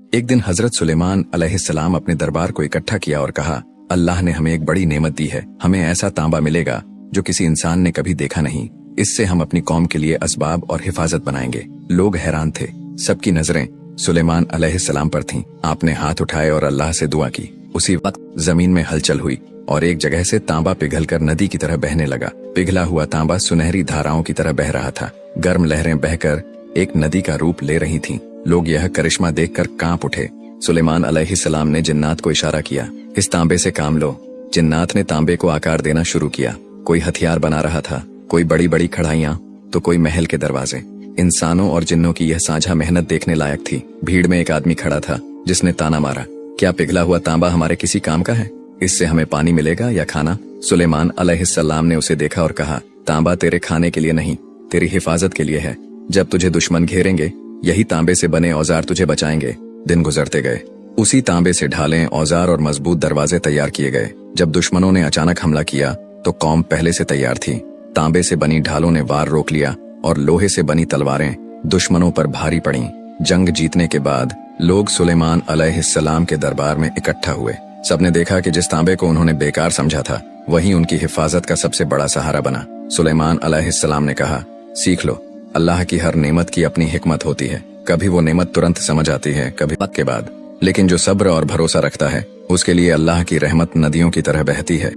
एक दिन हजरत सुलेमान अलैहिस्सलाम अपने दरबार को इकट्ठा किया और कहा, अल्लाह ने हमें एक बड़ी नेमत दी है। हमें ऐसा तांबा मिलेगा जो किसी इंसान ने कभी देखा नहीं। इससे हम अपनी कौम के लिए असबाब और हिफाजत बनाएंगे। लोग हैरान थे। सबकी नजरें सुलेमान अलैहिस्सलाम पर थीं। आपने हाथ उठाए और अल्लाह से दुआ की। उसी वक्त जमीन में हलचल हुई और एक जगह से तांबा पिघलकर नदी की तरह बहने लगा। पिघला हुआ तांबा सुनहरी धाराओं की तरह बह रहा था। गर्म लहरें बहकर एक नदी का रूप ले रही थीं। लोग यह करिश्मा देखकर कांप उठे। सुलेमान अलैहिस्सलाम ने जिन्नात को इशारा किया, इस तांबे से काम लो। जिन्नात ने तांबे को आकार देना शुरू किया। कोई हथियार बना रहा था, कोई बड़ी बड़ी कढ़ाइयां, तो कोई महल के दरवाजे। इंसानों और जिन्नों की यह साझा मेहनत देखने लायक थी। भीड़ में एक आदमी खड़ा था जिसने ताना मारा, क्या पिघला हुआ तांबा हमारे किसी काम का है? इससे हमें पानी मिलेगा या खाना? सुलेमान अलैहिस्सलाम ने उसे देखा और कहा, तांबा तेरे खाने के लिए नहीं, तेरी हिफाजत के लिए है। जब तुझे दुश्मन घेरेंगे, यही तांबे से बने औजार तुझे बचाएंगे। दिन गुजरते गए। उसी तांबे से ढालें, औजार और मजबूत दरवाजे तैयार किए गए। जब दुश्मनों ने अचानक हमला किया तो कौम पहले से तैयार थी। तांबे से बनी ढालों ने वार रोक लिया और लोहे से बनी तलवारें दुश्मनों पर भारी पड़ी। जंग जीतने के बाद लोग सुलेमान अलैहिस्सलाम के दरबार में इकट्ठा हुए। सबने देखा कि जिस तांबे को उन्होंने बेकार समझा था, वही उनकी हिफाजत का सबसे बड़ा सहारा बना। सुलेमान अलैहिस्सलाम ने कहा, सीख लो, अल्लाह की हर नेमत की अपनी हिकमत होती है। कभी वो नेमत तुरंत समझ आती है, कभी वक्त के बाद। लेकिन जो सब्र और भरोसा रखता है, उसके लिए अल्लाह की रहमत नदियों की तरह बहती है।